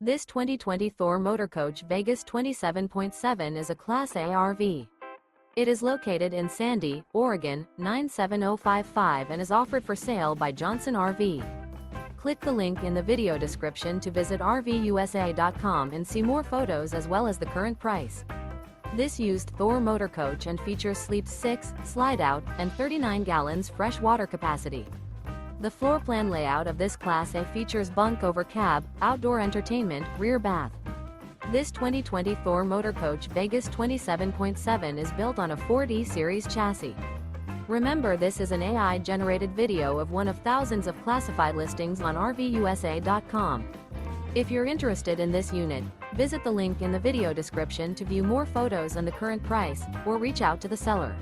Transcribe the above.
This 2020 Thor Motor Coach Vegas 27.7 is a Class A RV. It is located in Sandy, Oregon, 97055 and is offered for sale by Johnson RV. Click the link in the video description to visit RVUSA.com and see more photos as well as the current price. This used Thor Motor Coach and features sleeps 6, slide-out, and 39 gallons fresh water capacity. The floor plan layout of this Class A features bunk over cab, outdoor entertainment, rear bath. This 2020 Thor Motor Coach Vegas 27.7 is built on a Ford E-Series chassis. Remember, this is an AI-generated video of one of thousands of classified listings on RVUSA.com. If you're interested in this unit, visit the link in the video description to view more photos and the current price, or reach out to the seller.